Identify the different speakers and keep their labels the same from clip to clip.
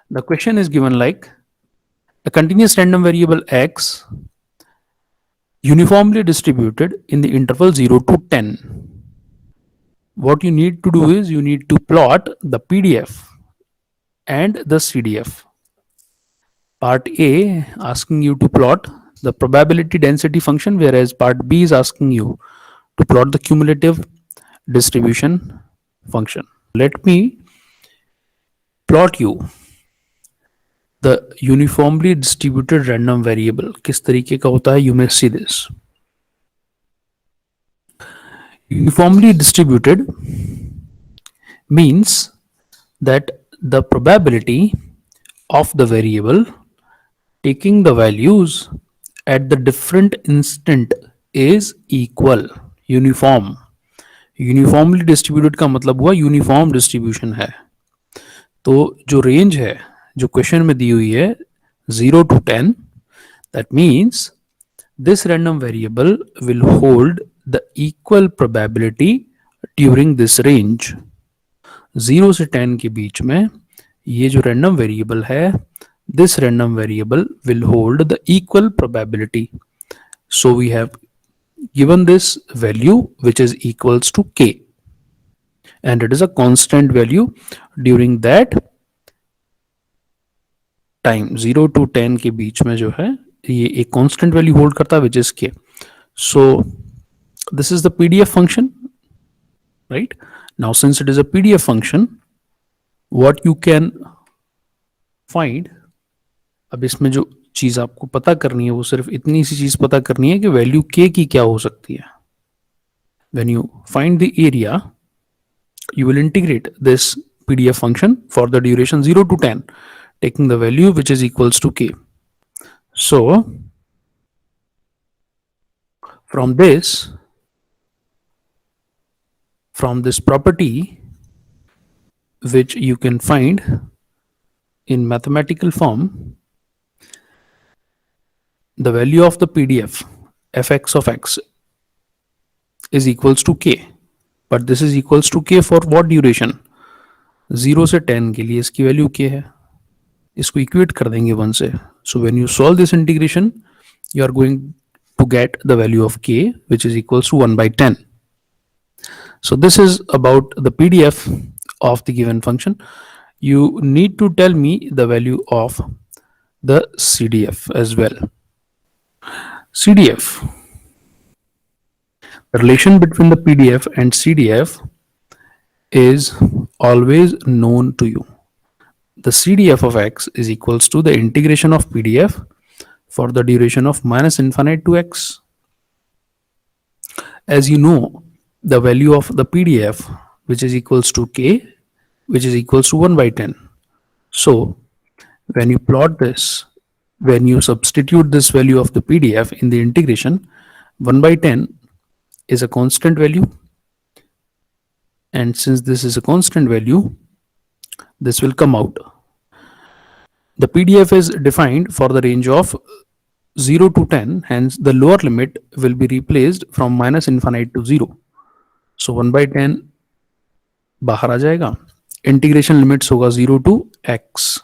Speaker 1: The question is given like a continuous random variable x uniformly distributed in the interval 0 to 10. What you need to do is you need to plot the PDF and the CDF. Part A asking you to plot the probability density function, whereas part B is asking you to plot the cumulative distribution function. Let me plot you the uniformly distributed random variable. किस तरीके का होता है? You may see this. Uniformly distributed means that the probability of the variable taking the values at the different instant is equal. Uniform, uniformly distributed का मतलब हुआ uniform distribution है. तो जो रेंज है जो क्वेश्चन में दी हुई है 0 to 10, that means this random variable will hold the equal probability during this range. 0 से 10 के बीच में ये जो random variable है, this random variable will hold the equal probability. So we have given this value which is equals to k, and it is a constant value during that time. 0 to 10 के बीच में जो है ये एक constant value hold करता है which is k. So this is the PDF function, right? Now since it is a PDF function, what you can find, अब इसमें जो चीज आपको पता करनी है वो सिर्फ इतनी सी चीज पता करनी है कि वैल्यू k की क्या हो सकती है. When you find the area, you will integrate this PDF function for the duration 0 to 10, taking the value which is equals to k. So from this property which you can find in mathematical form, the value of the PDF fx of x is equals to k, but this is equals to k for what duration? 0 से 10 के लिए इसकी value k है, इसको equate कर देंगे 1 से. So when you solve this integration, you are going to get the value of k which is equals to 1 by 10. So this is about the PDF of the given function. You need to tell me the value of the CDF as well. CDF, the relation between the PDF and CDF is always known to you. The CDF of x is equals to the integration of PDF for the duration of minus infinite to x. As you know, the value of the PDF which is equals to k, which is equals to 1 by 10. So when you plot this, when you substitute this value of the PDF in the integration, 1 by 10 is a constant value, and since this is a constant value, this will come out. The PDF is defined for the range of 0 to 10, hence the lower limit will be replaced from minus infinite to 0. So 1 by 10 बाहर आ जाएगा. Integration limits होगा 0 to x,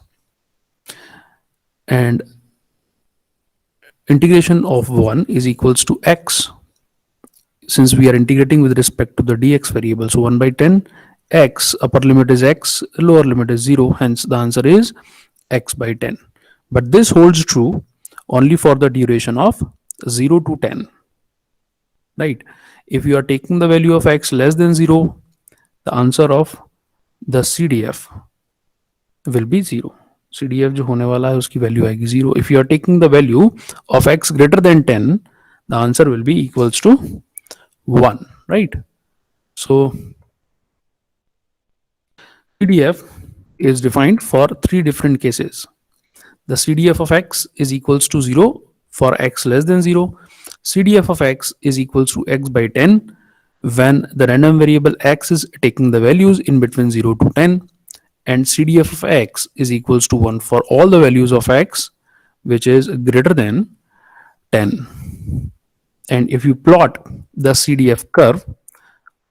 Speaker 1: and integration of 1 is equals to x, since we are integrating with respect to the dx variable. So 1 by 10 x, upper limit is x, lower limit is 0, hence the answer is x by 10. But this holds true only for the duration of 0 to 10, right? If you are taking the value of x less than 0, the answer of the CDF will be 0. CDF जो होने वाला है उसकी value आएगी 0. If you are taking the value of x greater than 10, the answer will be equals to 1, right? So CDF is defined for 3 different cases. The CDF of x is equals to 0 for x less than 0. CDF of x is equals to x by 10 when the random variable x is taking the values in between 0 to 10, and CDF of x is equals to 1 for all the values of x which is greater than 10. And if you plot the CDF curve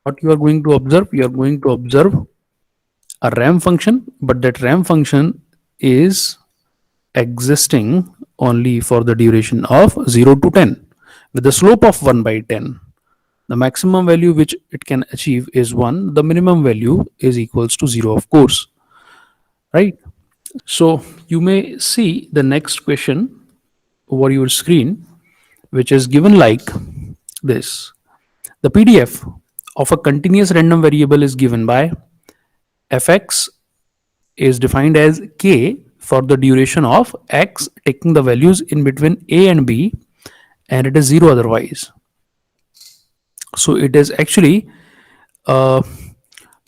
Speaker 1: what you are going to observe? You are going to observe a ramp function, but that ramp function is existing only for the duration of 0 to 10 with the slope of 1 by 10. The maximum value which it can achieve is 1. The minimum value is equals to 0, of course, right? So you may see the next question over your screen, which is given like this. The PDF of a continuous random variable is given by fx is defined as k for the duration of x, taking the values in between a and b, and it is 0 otherwise. So it is actually a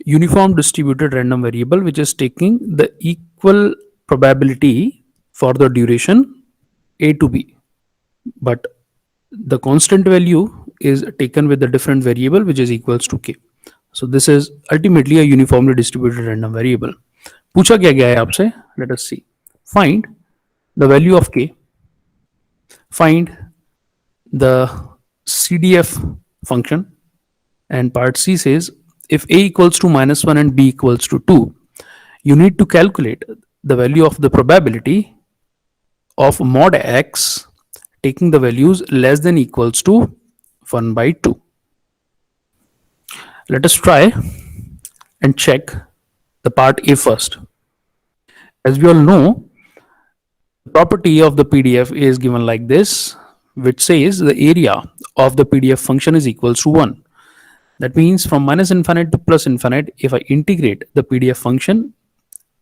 Speaker 1: uniform distributed random variable which is taking the equal probability for the duration a to b, but the constant value is taken with the different variable which is equals to k. So this is ultimately a uniformly distributed random variable. पूछा क्या गया है आपसे? Let us see. Find the value of k, find the CDF function, and part C says if a equals to -1 and b equals to 2, you need to calculate the value of the probability of mod x taking the values less than equals to 1 by 2. Let us try and check the part A first. As we all know, the property of the PDF is given like this, which says the area of the PDF function is equals to 1. That means from minus infinite to plus infinite, if I integrate the PDF function,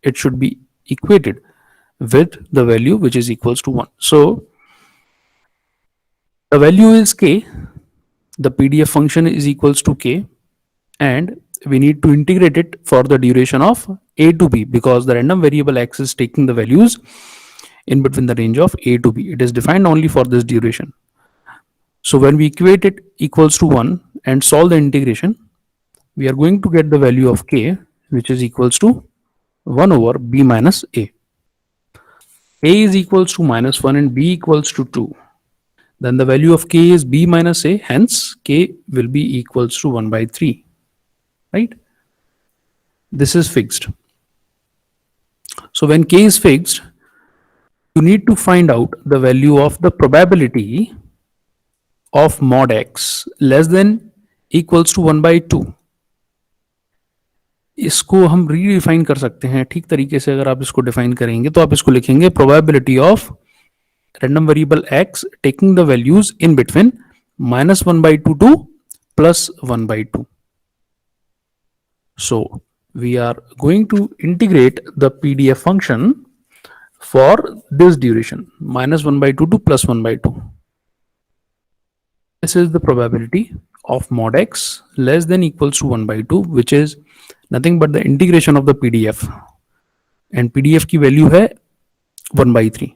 Speaker 1: it should be equated with the value which is equals to 1. So the value is k, the PDF function is equals to k, and we need to integrate it for the duration of a to b, because the random variable x is taking the values in between the range of a to b. It is defined only for this duration. So when we equate it equals to 1 and solve the integration, we are going to get the value of k, which is equals to 1 over b minus a. A is equals to -1 and b equals to 2. Then the value of k is b minus a, hence k will be equals to 1 by 3. Right? This is fixed. So when k is fixed, you need to find out the value of the probability of mod x less than equals to 1 by 2. इसको हम redefine कर सकते हैं ठीक तरीके से. अगर आप इसको डिफाइन करेंगे तो आप इसको लिखेंगे probability of random variable x taking the values in between -1 by 2 to +1 by 2. So we are going to integrate the PDF function for this duration, -1 by 2 to +1 by 2. This is the probability of mod x less than equals to 1 by 2, which is nothing but the integration of the PDF, and PDF की value है 1 by 3.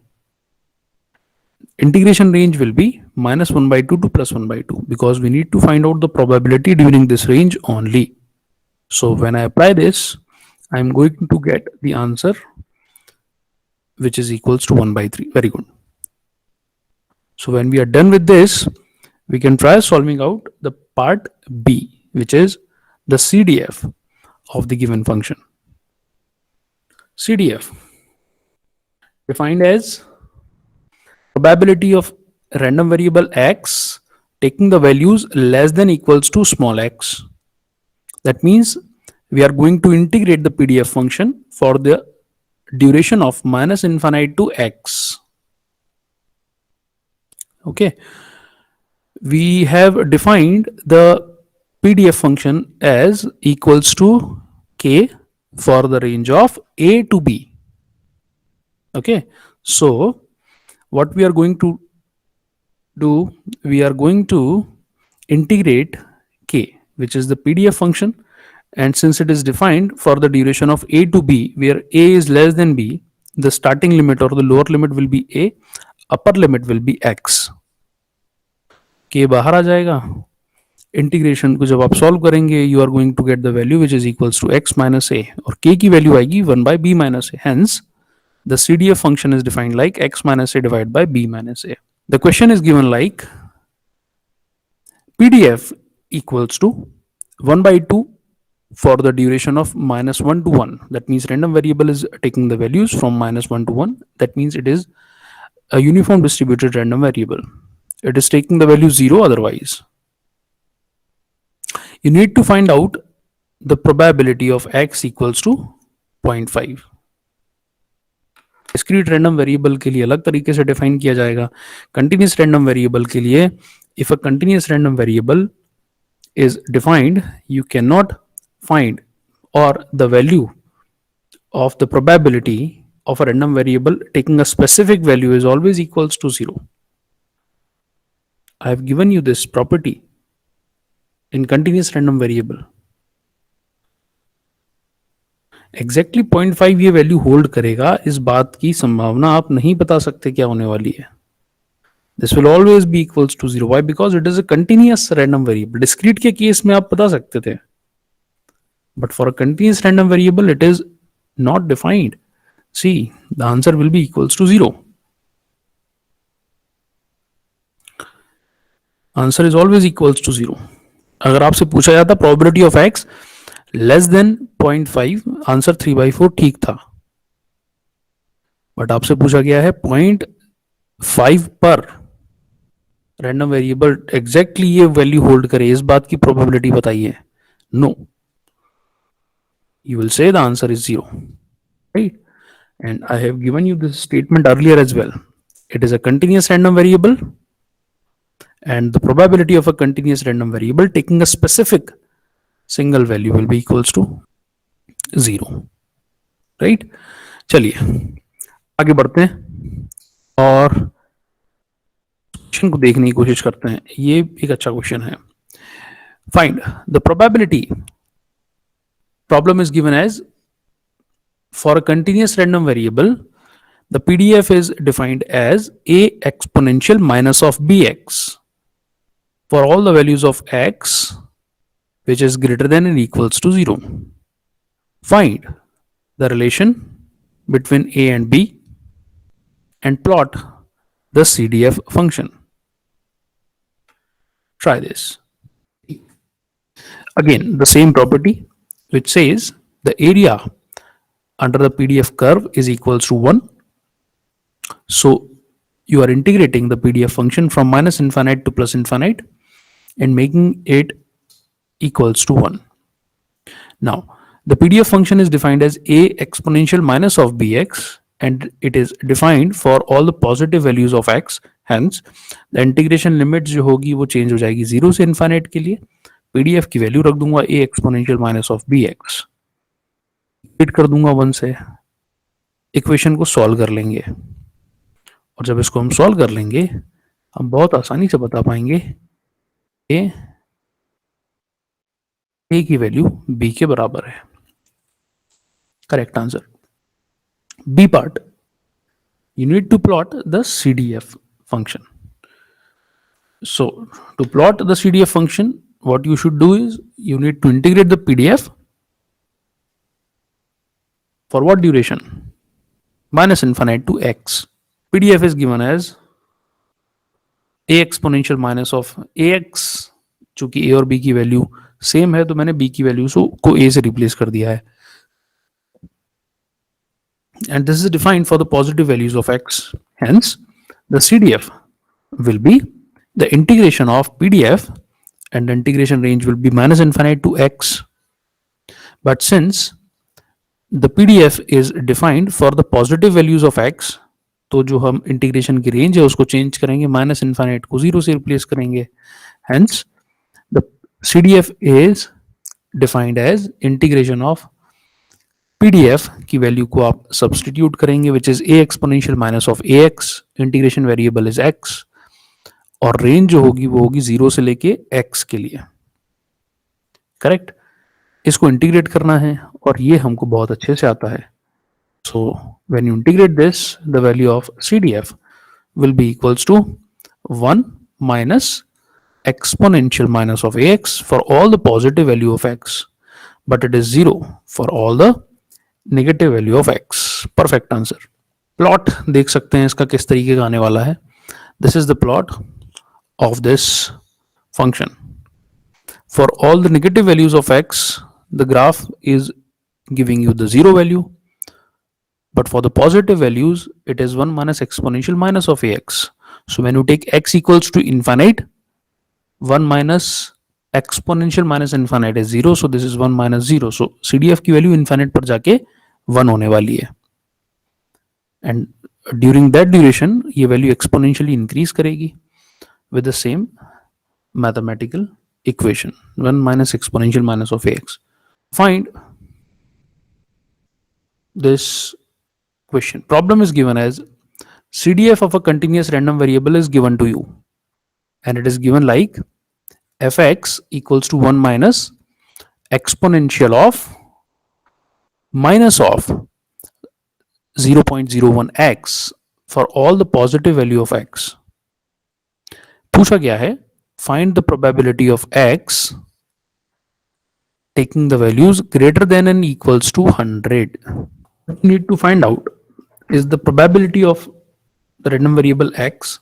Speaker 1: Integration range will be -1 by 2 to +1 by 2, because we need to find out the probability during this range only. So when I apply this, I'm going to get the answer which is equals to 1 by 3. Very good. So when we are done with this, we can try solving out the part B, which is the CDF of the given function. CDF defined as probability of random variable x taking the values less than equals to small x. That means we are going to integrate the PDF function for the duration of -infinite to x. Okay, we have defined the PDF function as equals to k for the range of a to b. Okay, so what we are going to do, we are going to integrate k, which is the PDF function, and since it is defined for the duration of a to b, where a is less than b, the starting limit or the lower limit will be a, upper limit will be x. k बाहर आ जाएगा. Integration को जब आप solve करेंगे, you are going to get the value which is equals to x minus a, और k की value आएगी 1 by b minus a. Hence the CDF function is defined like x minus a divided by b minus a. The question is given like PDF equals to 1 by 2 for the duration of -1 to 1. That means random variable is taking the values from -1 to 1. That means it is a uniform distributed random variable. It is taking the value 0 otherwise. You need to find out the probability of x equals to 0.5. Discrete random variable के लिए अलग तरीके से define किया जाएगा. Continuous random variable के लिए if a continuous random variable is defined, you cannot find, or the value of the probability of a random variable taking a specific value is always equals to 0. I have given you this property in continuous random variable. Exactly 0.5 ये value hold करेगा, इस बात की संभावना आप नहीं बता सकते क्या होने वाली है. This will always be equals to 0. Why? Because it is a continuous random variable. Discrete के केस में आप बता सकते थे, but for a continuous random variable it is not defined. See, the answer will be equals to 0. Answer is always equals to 0. अगर आपसे पूछा जाता probability of x less than 0.5, answer 3/4 ठीक था. बट आपसे पूछा गया है 0.5 पर रैंडम वेरिएबल एग्जैक्टली ये वैल्यू होल्ड करे, इस बात की प्रोबेबिलिटी बताइए. No, you will say the answer is 0, right? And I have given you this statement earlier as well. It is a continuous random variable, and the probability of a continuous random variable taking a specific single value will be equals to 0, right? चलिए आगे बढ़ते हैं और question को देखने की कोशिश करते हैं. ये एक अच्छा क्वेश्चन है. Find the probability. Problem is given as, for a continuous random variable, the PDF is defined as a exponential minus of bx for all the values of x which is greater than or equals to 0. Find the relation between a and b and plot the CDF function. Try this. Again, the same property which says the area under the PDF curve is equals to 1. So you are integrating the PDF function from minus infinite to plus infinite and making it equals to 1. Now the PDF function is defined as a exponential minus of bx, and it is defined for all the positive values of x. Hence the integration limit जो होगी वो change हो जाएगी 0 से infinite के लिए. PDF की value रख दूंगा a exponential minus of bx, hit कर दूंगा 1 से. इक्वेशन को सॉल्व कर लेंगे, और जब इसको हम सॉल्व कर लेंगे हम बहुत आसानी से बता पाएंगे कि a की वैल्यू b के बराबर है. Correct answer. B part, you need to plot the CDF function. So to plot the CDF function, what you should do is you need to integrate the PDF for what duration? Minus infinite to x. PDF is given as a exponential minus of ax. चूंकि a और b की value same है तो मैंने b की value को a से replace कर दिया है. And this is defined for the positive values of x. Hence the CDF will be the integration of PDF, and the integration range will be minus infinite to x. But since the PDF is defined for the positive values of x, तो जो हम integration की range है उसको change करेंगे, minus infinite को 0 से replace करेंगे. Hence the CDF is defined as integration of PDF की वैल्यू को आप सब्सटीट्यूट करेंगे which is a exponential minus of ax. Integration variable is x, और रेंज जो होगी वो होगी 0 से लेके x के लिए. करेक्ट. इसको इंटीग्रेट करना है और ये हमको बहुत अच्छे से आता है. So when you integrate this, the value of CDF will be equals to 1 minus exponential minus of ax for all the positive value of x, but it is 0 for all the negative value of x. Perfect answer. Plot देख सकते हैं इसका किस तरीके का आने वाला है. This is the plot of this function. For all the negative values of x, the graph is giving you the zero value. But for the positive values, it is 1 minus exponential minus of ax. So when you take x equals to infinite, 1 minus exponential minus infinite is 0. So this is 1 minus 0. So CDF की value infinite पर जाके 1 होने वाली है. And during that duration, ये value exponentially increase करेगी with the same mathematical equation, 1 minus exponential minus of ax. Find this question. Problem is given as CDF of a continuous random variable is given to you, and it is given like fx equals to 1 minus exponential of minus of 0.01x for all the positive value of x. पूछा गया है find the probability of x taking the values greater than and equals to 100. What you need to find out is the probability of the random variable x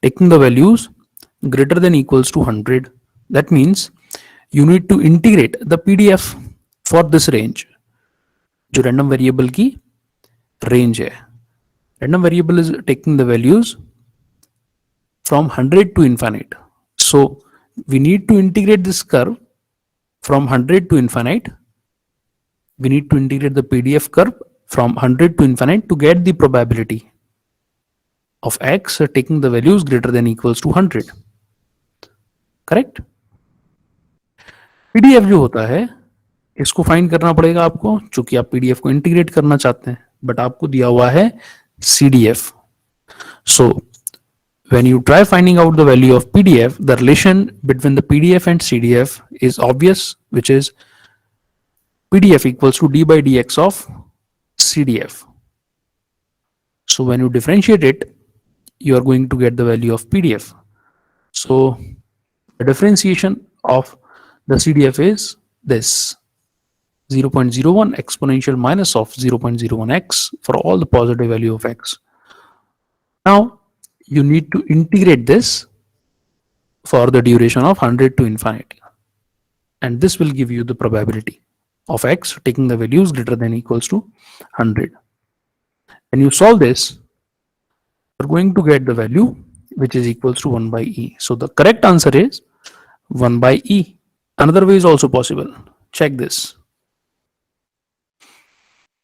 Speaker 1: taking the values greater than equals to 100. That means you need to integrate the PDF for this range. जो random variable की range है. Random variable is taking the values from 100 to infinite. So we need to integrate this curve from 100 to infinite. We need to integrate the PDF curve from 100 to infinite to get the probability of x taking the values greater than equals to 100. Correct? PDF जो होता है इसको find करना पड़ेगा आपको, चूंकि आप PDF को इंटीग्रेट करना चाहते हैं, बट आपको दिया हुआ है CDF. So when you try finding out the value of PDF, the relation between the PDF and CDF is obvious, which is PDF equals to d by dx of CDF. So when you differentiate it, you are going to get the value of PDF. So the differentiation of the CDF is this 0.01 exponential minus of 0.01x for all the positive value of x. Now you need to integrate this for the duration of 100 to infinity, and this will give you the probability of x taking the values greater than equals to 100. When you solve this, you're going to get the value which is equals to 1 by e. So the correct answer is 1 by e. Another way is also possible. Check this.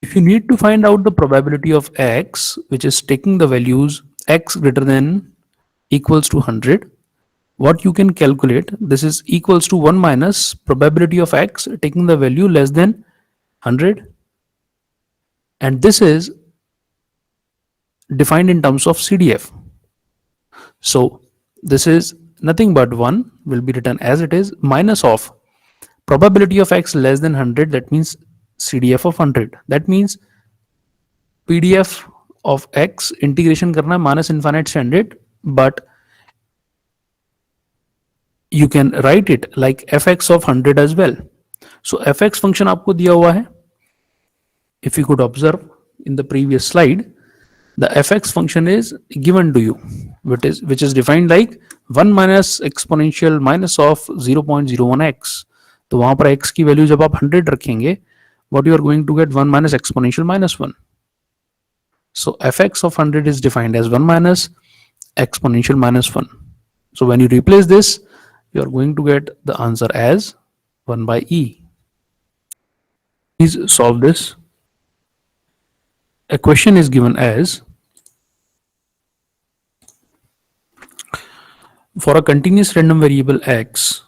Speaker 1: If you need to find out the probability of x, which is taking the values x greater than equals to 100, what you can calculate, this is equals to 1 minus probability of x taking the value less than 100, and this is defined in terms of CDF. So this is nothing but 1 will be written as it is minus of probability of x less than 100, that means CDF of 100. That means PDF of x integration करना minus infinite से 100, but you can write it like fx of 100 as well. So fx function आपको दिया हुआ है. If you could observe in the previous slide, the fx function is given to you, which is defined like 1 minus exponential minus of 0.01x. तो वहां पर x की value जब आप 100 रखेंगे, what you are going to get 1 minus exponential minus 1. So fx of 100 is defined as 1 minus exponential minus 1. So when you replace this, you are going to get the answer as 1 by e. Please solve this. A question is given as, for a continuous random variable x,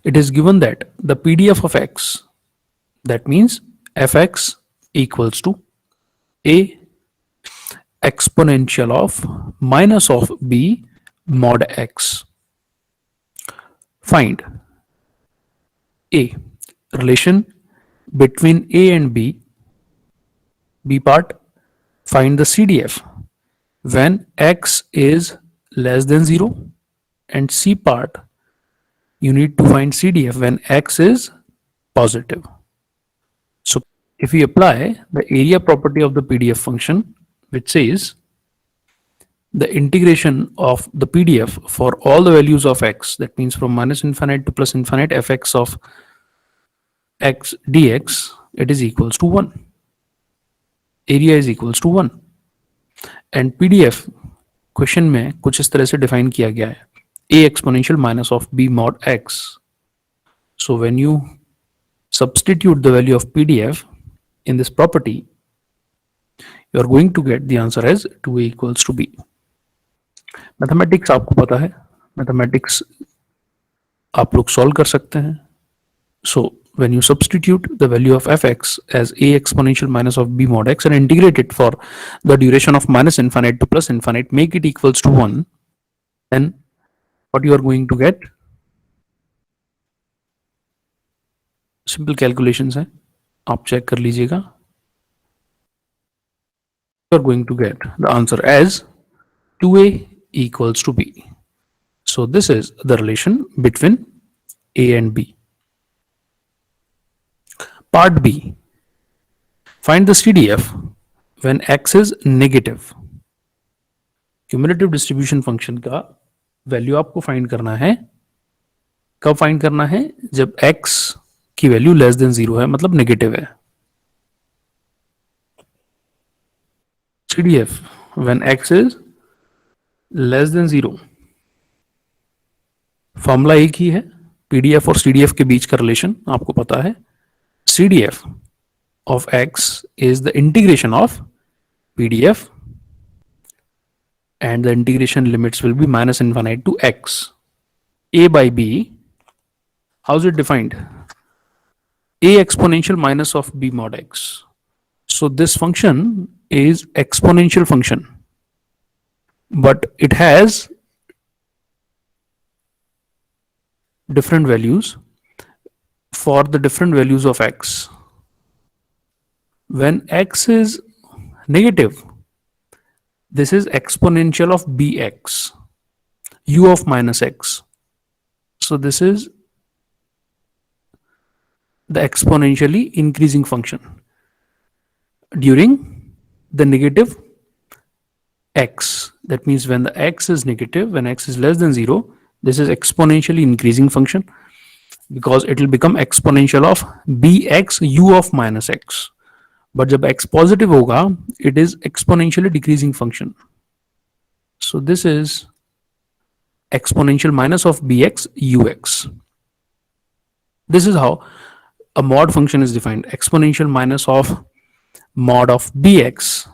Speaker 1: it is given that the PDF of x, that means fx equals to a exponential of minus of b mod x. Find a relation between a and b. B part, find the CDF when x is less than 0, and C part, you need to find CDF when x is positive. So if we apply the area property of the PDF function, which says the integration of the PDF for all the values of x, that means from minus infinite to plus infinite, fx of x dx, it is equals to 1. Area is equals to 1. And PDF question में कुछ इस तरह से define किया गया है, a exponential minus of b mod x. So when you substitute the value of PDF in this property, you are going to get the answer as 2a equals to b. Mathematics आपको पता है, mathematics आप लोग solve कर सकते हैं. So when you substitute the value of fx as a exponential minus of b mod x and integrate it for the duration of minus infinite to plus infinite, make it equals to 1, then what you are going to get, simple calculations है, आप check कर लीजिएगा. You are going to get the answer as 2a equals to b. So this is the relation between a and b. Part B. Find the CDF when x is negative. Cumulative distribution function का value आपको find करना है. कब find करना है? जब x की value less than 0 है, मतलब नेगेटिव है. CDF when x is less than 0. Formula एक ही है, PDF और CDF के बीच का रिलेशन आपको पता है. CDF of x is the integration of PDF, and the integration limits will be minus infinite to x. A by b, how is it defined? A exponential minus of b mod x. So this function is exponential function, but it has different values for the different values of x. When x is negative, this is exponential of bx, u of minus x. So this is the exponentially increasing function during the negative x. That means when the x is negative, when x is less than 0, this is exponentially increasing function, because it will become exponential of bx u of minus x. But जब x positive होगा, it is exponentially decreasing function. So this is exponential minus of bx ux. This is how a mod function is defined. Exponential minus of mod of bx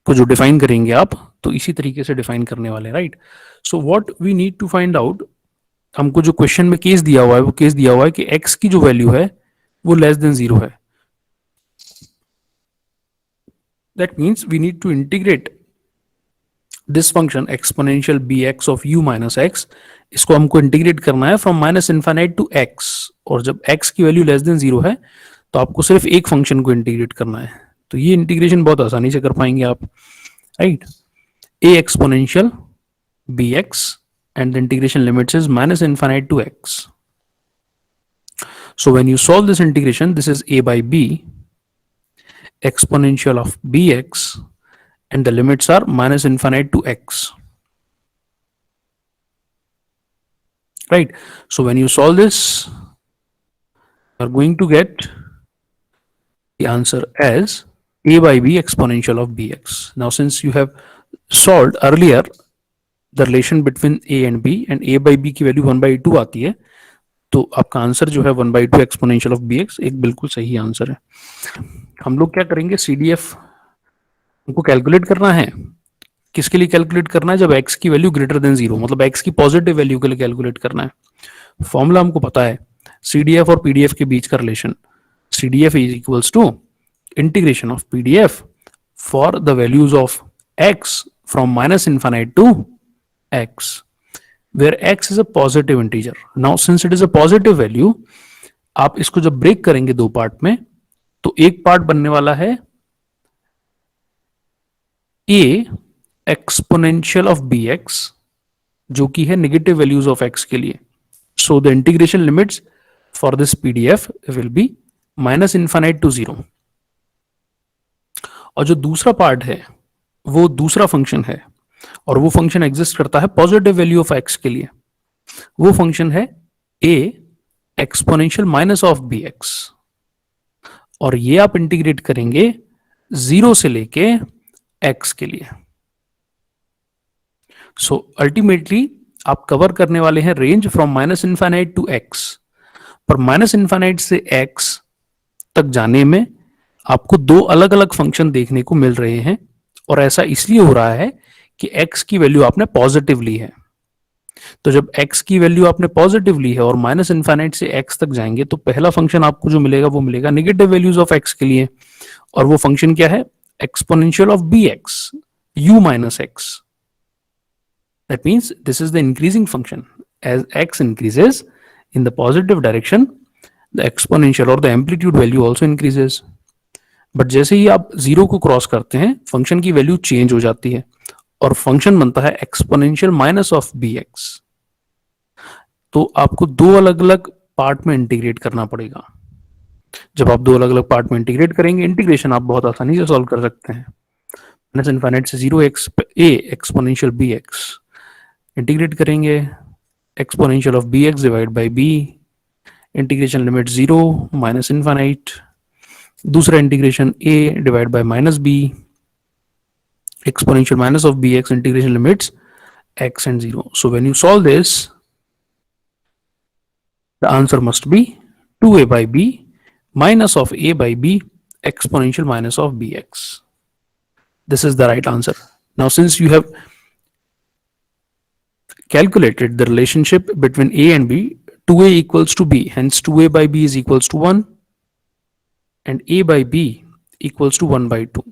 Speaker 1: को जो define करेंगे आप, तो इसी तरीके से डिफाइन करने वाले हैं, right. So what we need to find out, हमको जो क्वेश्चन में केस दिया हुआ है, वो केस दिया हुआ है कि x की जो वैल्यू है वो लेस देन 0 है. That means we need to integrate this function exponential bx of u minus x. इसको हमको इंटीग्रेट करना है from minus infinite to x, और जब x की वैल्यू लेस देन 0 है तो आपको सिर्फ एक फंक्शन को इंटीग्रेट करना है. तो ये इंटीग्रेशन बहुत आसानी से कर पाएंगे आप, right. a exponential bx and the integration limits is minus infinite to x. So when you solve this integration, this is a by b exponential of bx and the limits are minus infinite to x, right. So when you solve this, you are going to get the answer as a by b exponential of bx. Now since you have solved earlier the relation between a and b, and a by b की value 1/2 आती है, तो आपका answer जो है 1/2 exponential of bx एक बिल्कुल सही आंसर है. हम लोग क्या करेंगे, CDF हमको कैलकुलेट करना है. किसके लिए कैलकुलेट करना है? जब x की वैल्यू ग्रेटर देन 0, मतलब x की पॉजिटिव वैल्यू के लिए कैलकुलेट करना है. फॉर्मूला हमको पता है, CDF और PDF के बीच का relation. CDF is equals to integration of PDF for the values of x from minus infinite to x, where x is a positive integer. Now since it is a positive value, आप इसको जब break करेंगे दो part में, तो एक part बनने वाला है a exponential of bx, जो कि है नेगेटिव वैल्यूज ऑफ x के लिए. So the integration limits for this PDF will be minus infinite to 0. और जो दूसरा पार्ट है वो दूसरा फंक्शन है, और वो फंक्शन एग्जिस्ट करता है पॉजिटिव वैल्यू ऑफ एक्स के लिए। वो फंक्शन है a exponential minus of b x, और ये आप इंटीग्रेट करेंगे 0 से लेके x के लिए। सो अल्टीमेटली आप कवर करने वाले हैं range from minus infinite to x, पर माइनस इन्फाइनाइट से x तक जाने में आपको दो अलग अलग फंक्शन देखने को मिल रहे हैं, और ऐसा इसलिए हो रहा है कि x की वैल्यू आपने पॉजिटिव ली है। तो जब x की वैल्यू आपने पॉजिटिव ली है और माइनस इन्फाइनाइट से x तक जाएंगे, तो पहला फंक्शन आपको जो मिलेगा वो मिलेगा नेगेटिव वैल्यूज ऑफ x के लिए, और वो फंक्शन क्या है? Exponential of bx u minus x. That means this is the increasing function. As x increases in the positive direction, the exponential or the amplitude value also increases. But जैसे ही आप 0 को cross करते हैं, function की value change हो जाती है और फंक्शन बनता है exponential minus of b x. तो आपको दो अलग अलग पार्ट में इंटीग्रेट करना पड़ेगा। जब आप दो अलग अलग पार्ट में इंटीग्रेट करेंगे, इंटीग्रेशन आप बहुत आसानी से सॉल्व कर सकते हैं। माइनस इनफाइनाइट से 0 a exponential b x integrate करेंगे, exponential of b x divide by b, integration limit 0 minus infinite, दूसरा integration a divide by minus b, exponential minus of bx, integration limits x and 0. So when you solve this, the answer must be 2a by b minus of a by b exponential minus of bx. This is the right answer. Now since you have calculated the relationship between a and b, 2a equals to b, hence 2a by b is equals to 1 and a by b equals to 1 by 2.